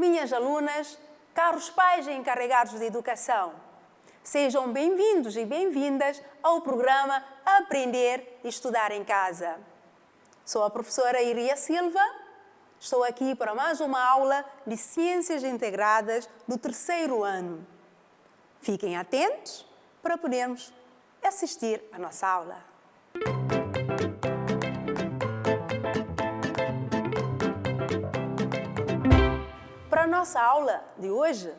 minhas alunas, caros pais e encarregados de educação. Sejam bem-vindos e bem-vindas ao programa Aprender e Estudar em Casa. Sou a professora Iria Silva, estou aqui para mais uma aula de Ciências Integradas do 3º ano. Fiquem atentos para podermos assistir à nossa aula. Para a nossa aula de hoje,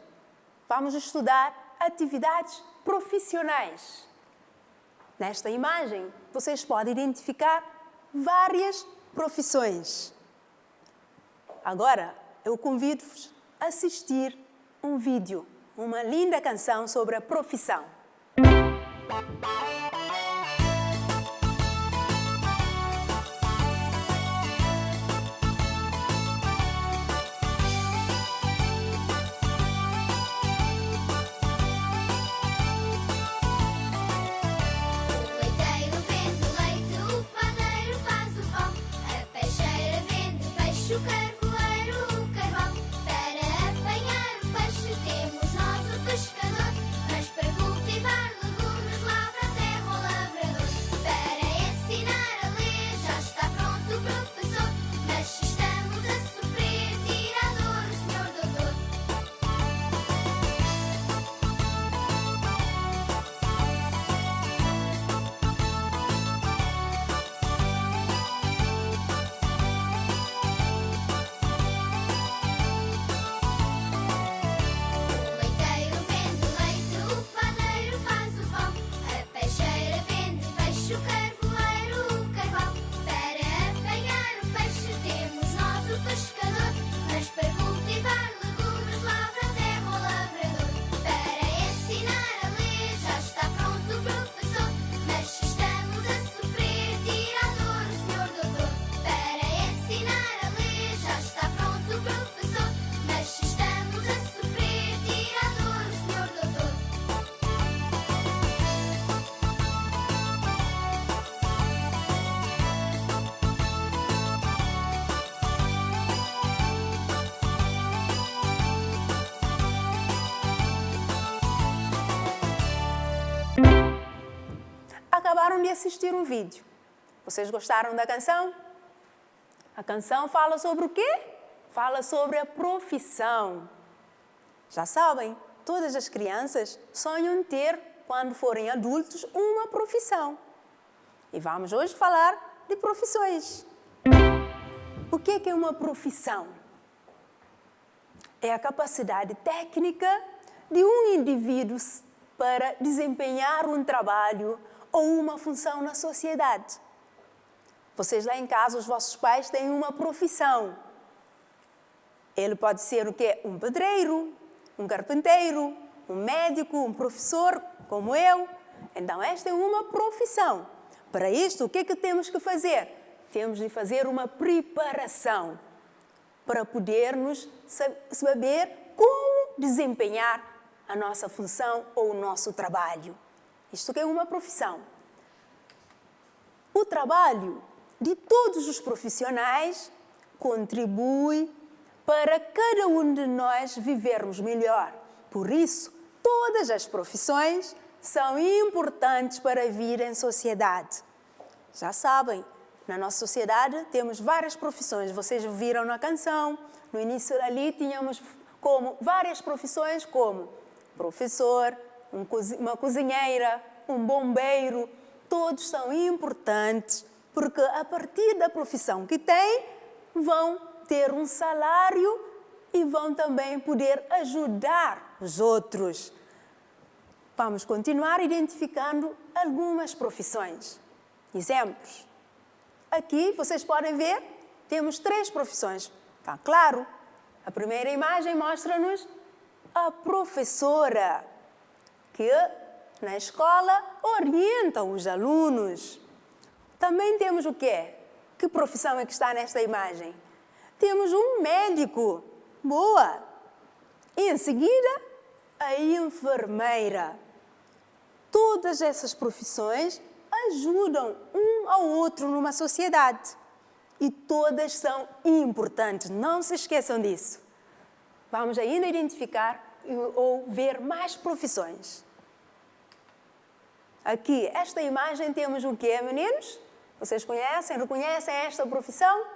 vamos estudar atividades profissionais. Nesta imagem, vocês podem identificar várias profissões. Agora, eu convido-vos a assistir um vídeo, uma linda canção sobre a profissão. Acabaram de assistir um vídeo. Vocês gostaram da canção? A canção fala sobre o quê? Fala sobre a profissão. Já sabem, todas as crianças sonham ter, quando forem adultos, uma profissão. E vamos hoje falar de profissões. O que é uma profissão? É a capacidade técnica de um indivíduo para desempenhar um trabalho ou uma função na sociedade. Vocês lá em casa, os vossos pais têm uma profissão. Ele pode ser o quê? Um pedreiro, um carpinteiro, um médico, um professor, como eu. Então, esta é uma profissão. Para isto, o que é que temos que fazer? Temos de fazer uma preparação para podermos saber como desempenhar a nossa função ou o nosso trabalho. Isto que é uma profissão. O trabalho de todos os profissionais contribui para cada um de nós vivermos melhor. Por isso, todas as profissões são importantes para a vida em sociedade. Já sabem, na nossa sociedade temos várias profissões. Vocês viram na canção, no início ali tínhamos como várias profissões como professor, uma cozinheira, um bombeiro, todos são importantes porque a partir da profissão que têm, vão ter um salário e vão também poder ajudar os outros. Vamos continuar identificando algumas profissões. Exemplos. Aqui vocês podem ver, temos 3 profissões. Está claro? A primeira imagem mostra-nos a professora, que na escola orienta os alunos. Também temos o quê? Que profissão é que está nesta imagem? Temos um médico. Boa! E em seguida, a enfermeira. Todas essas profissões ajudam um ao outro numa sociedade. E todas são importantes, não se esqueçam disso. vamos ainda identificar ou ver mais profissões. Aqui, esta imagem temos o quê, meninos? Vocês conhecem, reconhecem esta profissão?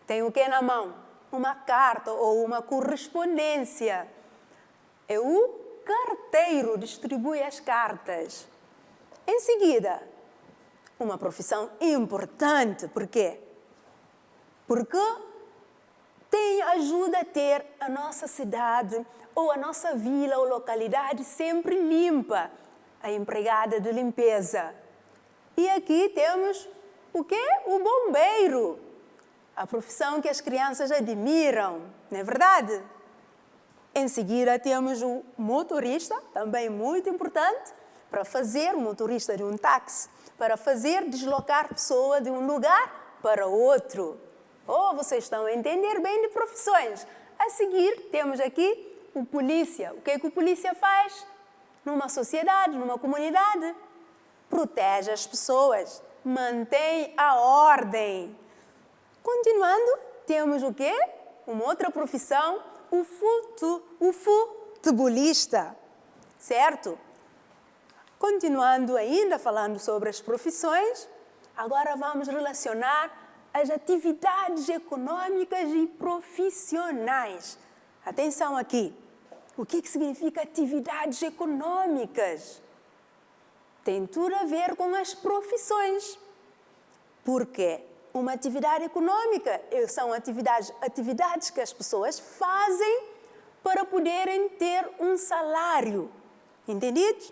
Tem o quê na mão? Uma carta ou uma correspondência. É o carteiro, distribui as cartas. Em seguida, uma profissão importante. Por quê? Porque ajuda a ter a nossa cidade ou a nossa vila ou localidade sempre limpa. A empregada de limpeza. E aqui temos o quê? O bombeiro. A profissão que as crianças admiram, não é verdade? Em seguida temos o motorista, também muito importante, o motorista de um táxi, para fazer deslocar pessoa de um lugar para outro. Vocês estão a entender bem de profissões. A seguir temos aqui o polícia. O que é que o polícia faz? Numa sociedade, numa comunidade, protege as pessoas, mantém a ordem. Continuando, temos o quê? Uma outra profissão, o futebolista, certo? Continuando ainda falando sobre as profissões, agora vamos relacionar as atividades econômicas e profissionais. Atenção aqui. O que significa atividades econômicas? Tem tudo a ver com as profissões. Por quê? Uma atividade econômica são atividades que as pessoas fazem para poderem ter um salário. Entendido?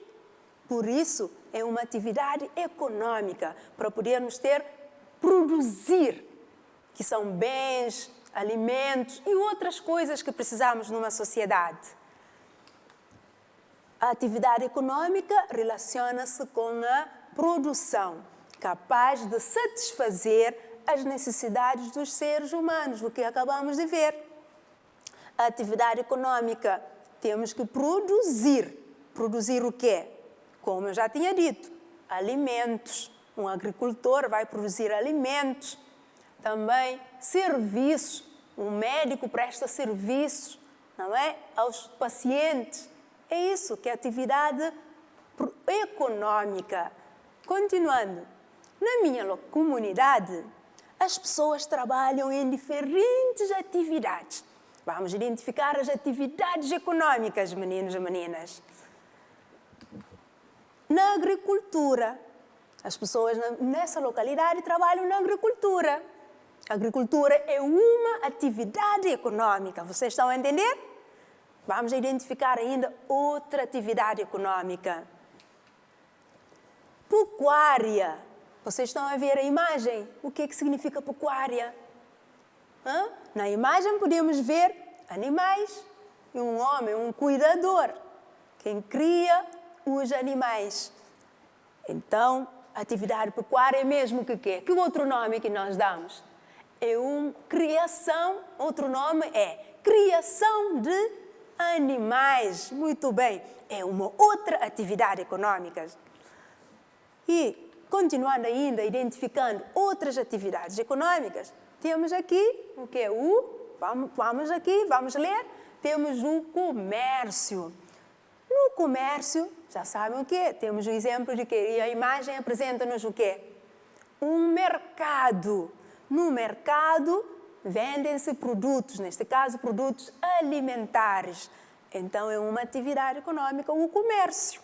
Por isso, é uma atividade econômica, para podermos produzir, que são bens, alimentos e outras coisas que precisamos numa sociedade. A atividade econômica relaciona-se com a produção, capaz de satisfazer as necessidades dos seres humanos, o que acabamos de ver. A atividade econômica, temos que produzir. Produzir o quê? Como eu já tinha dito, alimentos. Um agricultor vai produzir alimentos. Também serviços. Um médico presta serviços, não é? Aos pacientes. É isso que é atividade econômica. Continuando, na minha comunidade, as pessoas trabalham em diferentes atividades. Vamos identificar as atividades econômicas, meninos e meninas. Na agricultura, as pessoas nessa localidade trabalham na agricultura. A agricultura é uma atividade econômica. Vocês estão a entender? Vamos identificar ainda outra atividade econômica. Pecuária. Vocês estão a ver a imagem? O que significa pecuária? Na imagem podemos ver animais e um homem, um cuidador, quem cria os animais. Então, a atividade pecuária é mesmo que quê? Que outro nome que nós damos? É criação, outro nome é criação de animais. Muito bem, é uma outra atividade econômica. E, continuando ainda, identificando outras atividades econômicas, temos aqui o que é vamos ler, temos o comércio. No comércio, já sabem o quê? Temos o exemplo de que a imagem apresenta-nos o quê? Um mercado. No mercado, vendem-se produtos, neste caso, produtos alimentares. Então, é uma atividade econômica, o comércio.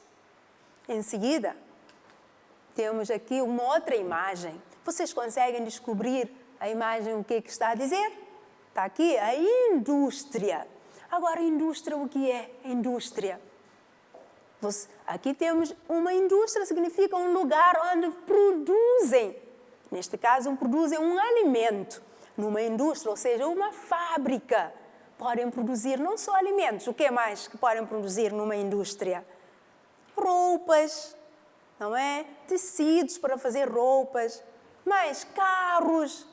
Em seguida, temos aqui uma outra imagem. Vocês conseguem descobrir a imagem, o que está a dizer? Está aqui, a indústria. Agora, indústria, o que é indústria? Aqui temos uma indústria, significa um lugar onde produzem, neste caso, produzem um alimento. Numa indústria, ou seja, uma fábrica, podem produzir não só alimentos, o que mais que podem produzir numa indústria? Roupas, não é? Tecidos para fazer roupas, mais carros.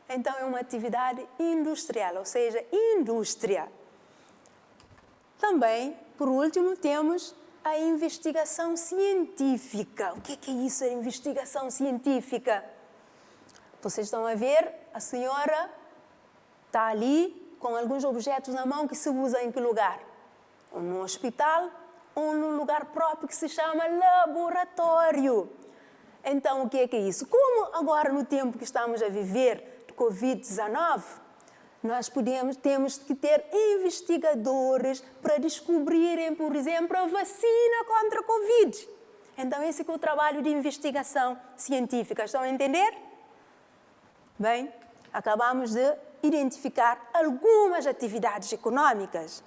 Então, é uma atividade industrial, ou seja, indústria. Também, por último, temos a investigação científica. O que é isso, a investigação científica? Vocês estão a ver, a senhora está ali com alguns objetos na mão que se usa em que lugar? Ou no hospital, ou num lugar próprio que se chama laboratório. Então, o que é isso? Como agora, no tempo que estamos a viver de Covid-19, nós temos que ter investigadores para descobrirem, por exemplo, a vacina contra a Covid. Então, esse é o trabalho de investigação científica. Estão a entender? Bem, acabamos de identificar algumas atividades econômicas.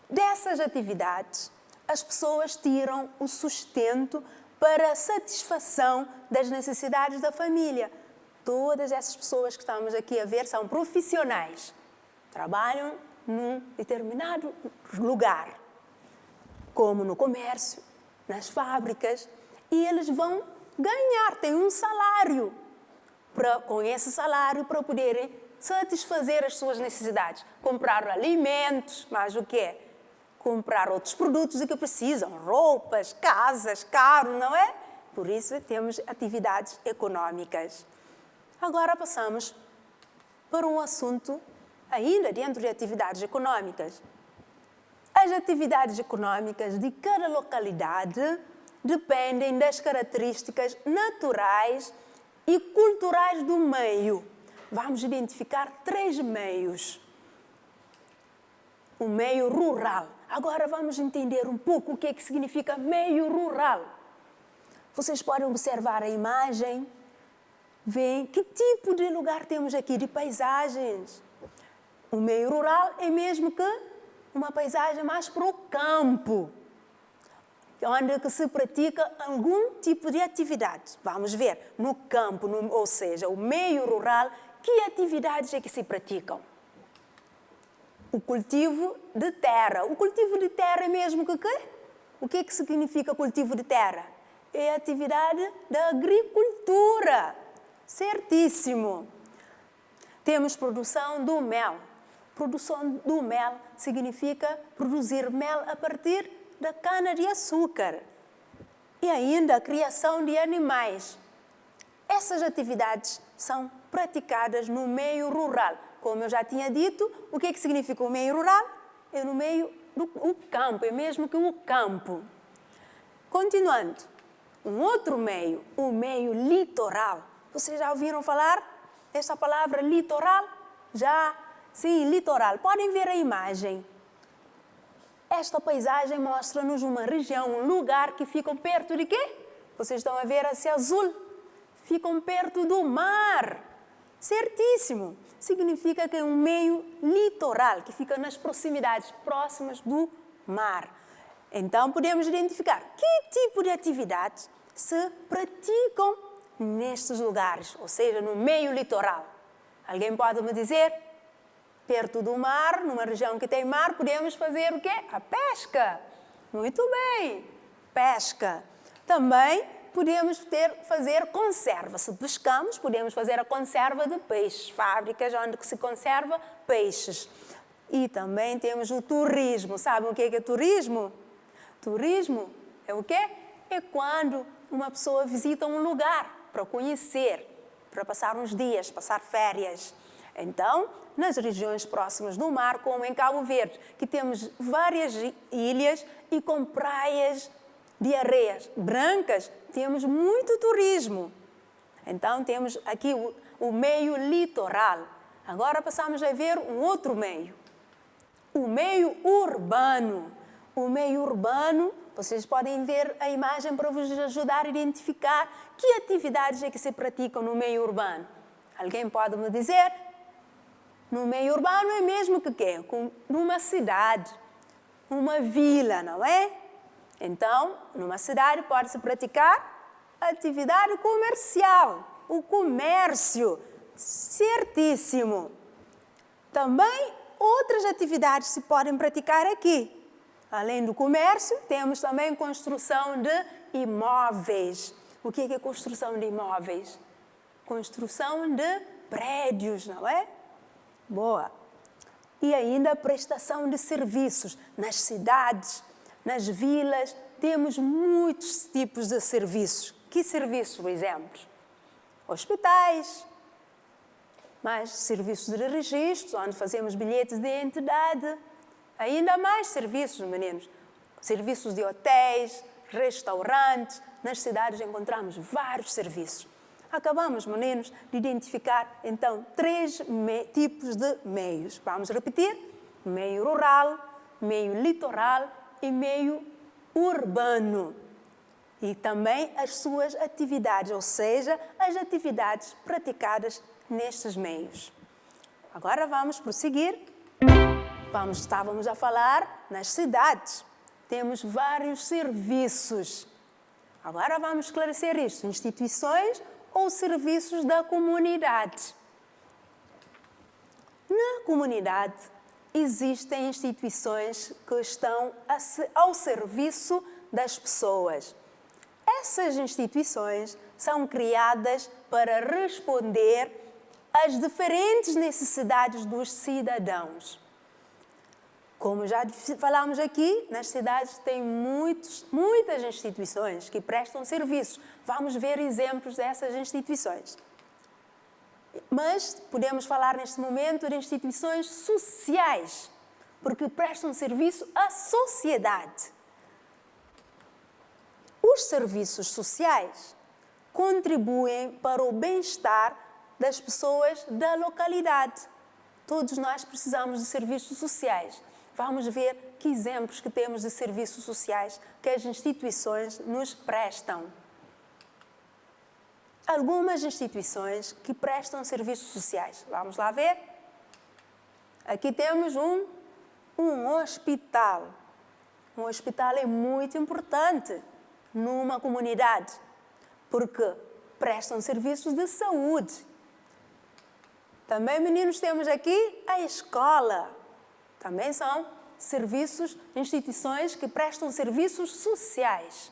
Dessas atividades, as pessoas tiram o sustento para a satisfação das necessidades da família. Todas essas pessoas que estamos aqui a ver são profissionais. Trabalham num determinado lugar, como no comércio, nas fábricas, e eles vão ganhar, têm um salário. Com esse salário, para poderem satisfazer as suas necessidades. Comprar alimentos, mas o quê? Comprar outros produtos que precisam, roupas, casas, carro, não é? Por isso temos atividades econômicas. Agora passamos para um assunto ainda dentro de atividades econômicas. As atividades econômicas de cada localidade dependem das características naturais e culturais do meio. Vamos identificar 3 meios. O meio rural. Agora vamos entender um pouco o que é que significa meio rural. Vocês podem observar a imagem, veem que tipo de lugar temos aqui, de paisagens. O meio rural é mesmo que uma paisagem mais para o campo, onde se pratica algum tipo de atividade. Vamos ver, no campo, ou seja, o meio rural, que atividades é que se praticam? O cultivo de terra. O cultivo de terra é mesmo que quê? O que é que significa cultivo de terra? É a atividade da agricultura. Certíssimo. Temos produção do mel. Produção do mel significa produzir mel a partir da cana-de-açúcar. E ainda a criação de animais. Essas atividades são praticadas no meio rural. Como eu já tinha dito, o que é que significa o meio rural? É no meio do campo, é mesmo que o campo. Continuando, um outro meio, o meio litoral. Vocês já ouviram falar desta palavra litoral? Já? Sim, litoral. Podem ver a imagem. Esta paisagem mostra-nos uma região, um lugar que ficam perto de quê? Vocês estão a ver esse azul? Ficam perto do mar. Certíssimo. Significa que é um meio litoral, que fica nas proximidades, próximas do mar. Então, podemos identificar que tipo de atividades se praticam nestes lugares, ou seja, no meio litoral. Alguém pode me dizer? Perto do mar, numa região que tem mar, podemos fazer o quê? A pesca. Muito bem, pesca. Também podemos fazer conserva. Se pescamos, podemos fazer a conserva de peixes. Fábricas onde se conserva peixes. E também temos o turismo. Sabem o que é turismo? Turismo é o quê? É quando uma pessoa visita um lugar para conhecer, para passar uns dias, passar férias. Então, nas regiões próximas do mar, como em Cabo Verde, que temos várias ilhas e com praias de areias brancas, temos muito turismo. Então, temos aqui o meio litoral. Agora passamos a ver um outro meio. O meio urbano. O meio urbano, vocês podem ver a imagem para vos ajudar a identificar que atividades é que se praticam no meio urbano. Alguém pode me dizer? No meio urbano é mesmo que quê? Numa cidade, uma vila, não é? Então, numa cidade pode-se praticar atividade comercial, o comércio, certíssimo. Também outras atividades se podem praticar aqui. Além do comércio, temos também construção de imóveis. O que é construção de imóveis? Construção de prédios, não é? Boa. E ainda a prestação de serviços. Nas cidades, nas vilas, temos muitos tipos de serviços. Que serviços, por exemplo? Hospitais, mais serviços de registro, onde fazemos bilhetes de identidade. Ainda mais serviços, meninos. Serviços de hotéis, restaurantes. Nas cidades encontramos vários serviços. Acabamos, meninos, de identificar, então, 3 tipos de meios. Vamos repetir: meio rural, meio litoral e meio urbano. E também as suas atividades, ou seja, as atividades praticadas nestes meios. Agora vamos prosseguir. Estávamos a falar nas cidades. Temos vários serviços. Agora vamos esclarecer isto: instituições ou serviços da comunidade. Na comunidade existem instituições que estão ao serviço das pessoas. Essas instituições são criadas para responder às diferentes necessidades dos cidadãos. Como já falamos aqui, nas cidades tem muitas instituições que prestam serviços. Vamos ver exemplos dessas instituições. Mas podemos falar neste momento de instituições sociais, porque prestam serviço à sociedade. Os serviços sociais contribuem para o bem-estar das pessoas da localidade. Todos nós precisamos de serviços sociais. Vamos ver que exemplos que temos de serviços sociais que as instituições nos prestam. Algumas instituições que prestam serviços sociais. Vamos lá ver? Aqui temos um hospital. Um hospital é muito importante numa comunidade, porque prestam serviços de saúde. Também, meninos, temos aqui a escola. Também são serviços, instituições que prestam serviços sociais.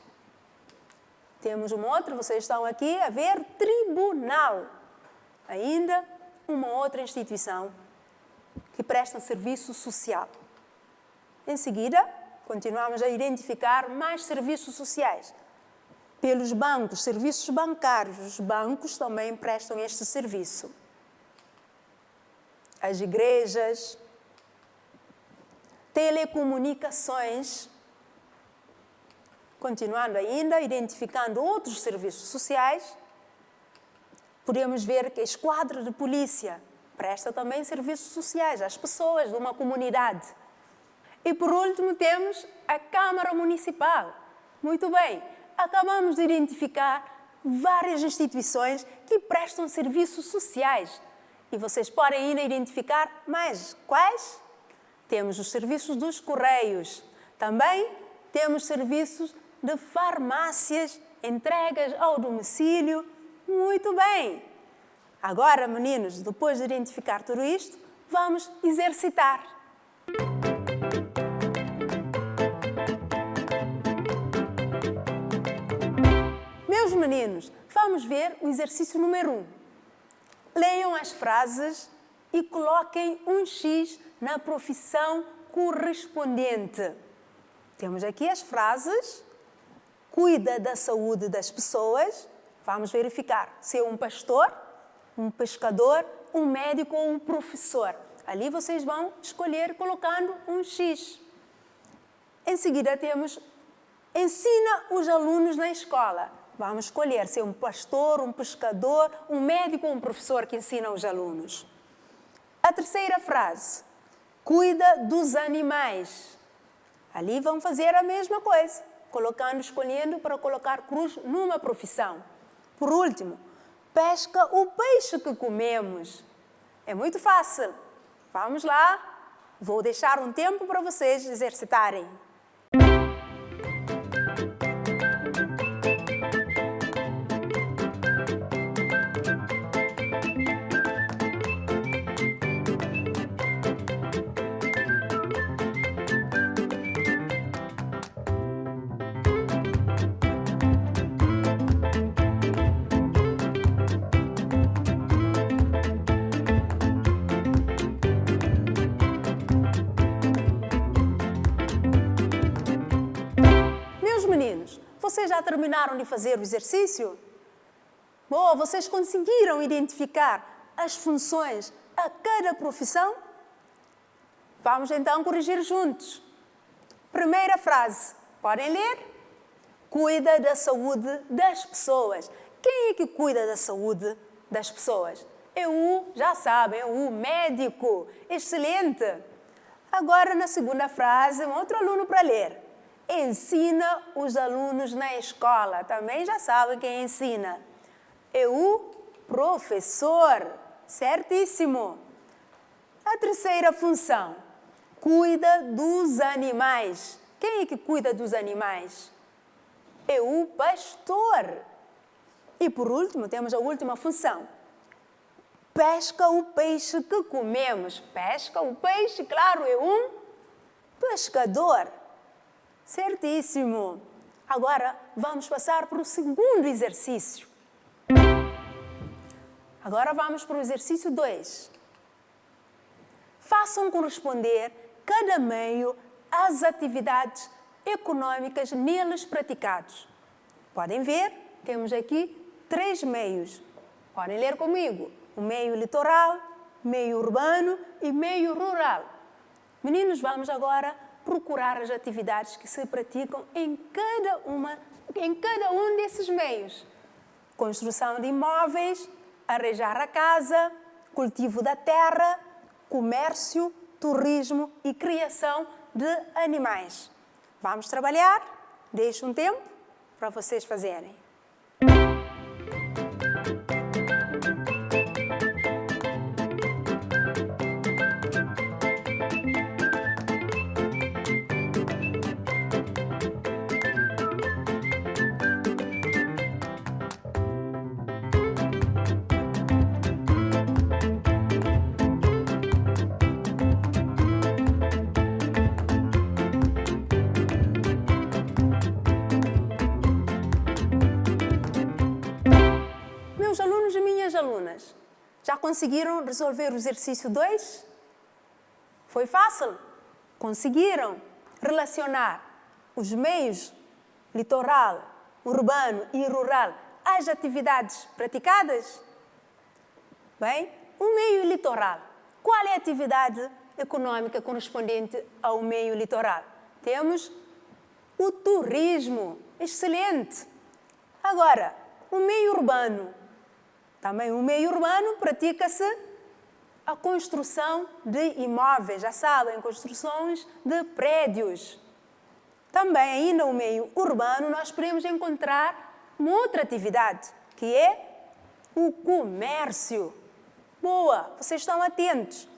Temos uma outra, vocês estão aqui a ver, tribunal. Ainda uma outra instituição que presta serviço social. Em seguida, continuamos a identificar mais serviços sociais. Pelos bancos, serviços bancários. Os bancos também prestam este serviço. As igrejas, telecomunicações. Continuando ainda, identificando outros serviços sociais, podemos ver que a esquadra de polícia presta também serviços sociais às pessoas de uma comunidade. E por último temos a Câmara Municipal. Muito bem, acabamos de identificar várias instituições que prestam serviços sociais. E vocês podem ainda identificar mais quais? Temos os serviços dos Correios. Também temos serviços de farmácias, entregas ao domicílio. Muito bem! Agora, meninos, depois de identificar tudo isto, vamos exercitar. Meus meninos, vamos ver o exercício número 1. Leiam as frases e coloquem um X na profissão correspondente. Temos aqui as frases. Cuida da saúde das pessoas. Vamos verificar se é um pastor, um pescador, um médico ou um professor. Ali vocês vão escolher colocando um X. Em seguida temos ensina os alunos na escola. Vamos escolher se é um pastor, um pescador, um médico ou um professor que ensina os alunos. A terceira frase, cuida dos animais. Ali vão fazer a mesma coisa, escolhendo para colocar cruz numa profissão. Por último, pesca o peixe que comemos. É muito fácil. Vamos lá. Vou deixar um tempo para vocês exercitarem. Meninos, vocês já terminaram de fazer o exercício? Boa, vocês conseguiram identificar as funções a cada profissão? Vamos então corrigir juntos. Primeira frase, podem ler? Cuida da saúde das pessoas. Quem é que cuida da saúde das pessoas? Já sabem, o médico. Excelente! Agora, na segunda frase, um outro aluno para ler. Ensina os alunos na escola. Também já sabem quem ensina. O professor. Certíssimo! A terceira função. Cuida dos animais. Quem é que cuida dos animais? O pastor. E por último, temos a última função. Pesca o peixe que comemos. Pesca o peixe, claro, um pescador. Certíssimo. Agora, vamos passar para o segundo exercício. Agora vamos para o exercício 2. Façam corresponder cada meio às atividades econômicas neles praticados. Podem ver, temos aqui 3 meios. Podem ler comigo. O meio litoral, meio urbano e meio rural. Meninos, vamos agora procurar as atividades que se praticam em cada um desses meios. Construção de imóveis, arejar a casa, cultivo da terra, comércio, turismo e criação de animais. Vamos trabalhar? Deixo um tempo para vocês fazerem. Meus alunos e minhas alunas, já conseguiram resolver o exercício 2? Foi fácil? Conseguiram relacionar os meios litoral, urbano e rural às atividades praticadas? Bem, o meio litoral. Qual é a atividade econômica correspondente ao meio litoral? Temos o turismo. Excelente! Agora, o meio urbano. Também no meio urbano pratica-se a construção de imóveis, já sabem, construções de prédios. Também ainda no meio urbano nós podemos encontrar uma outra atividade, que é o comércio. Boa, vocês estão atentos.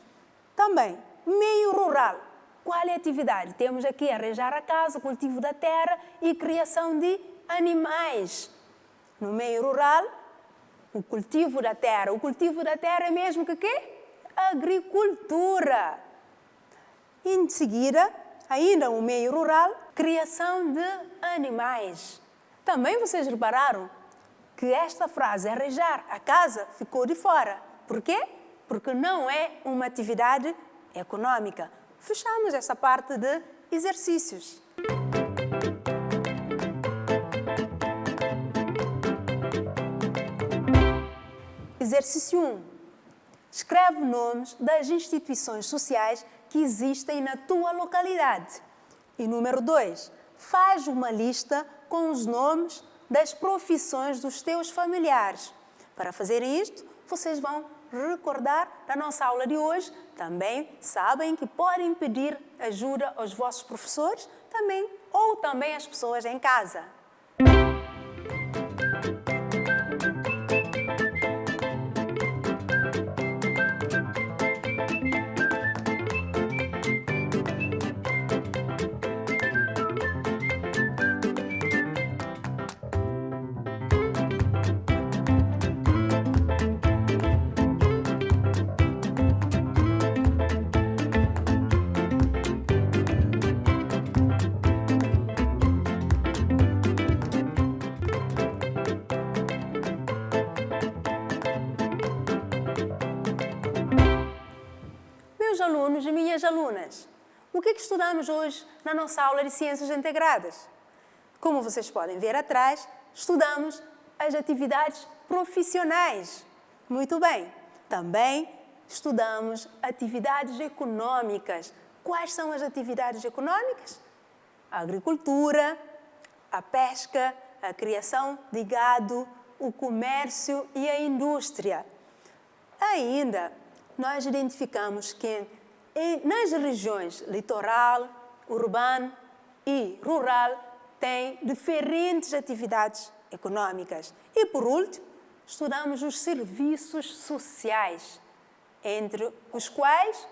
Também, meio rural. Qual é a atividade? Temos aqui arranjar a casa, cultivo da terra e criação de animais. No meio rural, o cultivo da terra. O cultivo da terra é mesmo que quê? Agricultura. Em seguida, ainda no meio rural, criação de animais. Também vocês repararam que esta frase, arranjar a casa, ficou de fora. Por quê? Porque não é uma atividade econômica. Fechamos essa parte de exercícios. Exercício 1. Escreve nomes das instituições sociais que existem na tua localidade. E número 2. Faz uma lista com os nomes das profissões dos teus familiares. Para fazerem isto, vocês vão recordar da nossa aula de hoje. Também sabem que podem pedir ajuda aos vossos professores ou também às pessoas em casa. Meus alunos e minhas alunas, o que estudamos hoje na nossa aula de Ciências Integradas? Como vocês podem ver atrás, estudamos as atividades profissionais. Muito bem. Também estudamos atividades econômicas. Quais são as atividades econômicas? A agricultura, a pesca, a criação de gado, o comércio e a indústria. Ainda, nós identificamos que nas regiões litoral, urbano e rural tem diferentes atividades econômicas. E, por último, estudamos os serviços sociais, entre os quais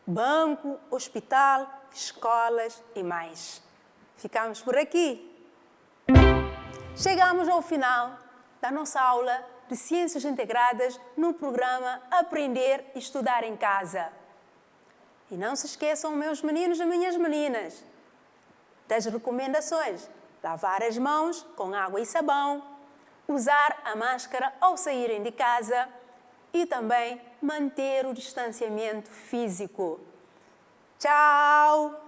banco, hospital, escolas e mais. Ficamos por aqui. Chegamos ao final da nossa aula de Ciências Integradas no programa Aprender e Estudar em Casa. E não se esqueçam, meus meninos e minhas meninas, das recomendações: lavar as mãos com água e sabão, usar a máscara ao saírem de casa e também manter o distanciamento físico. Tchau!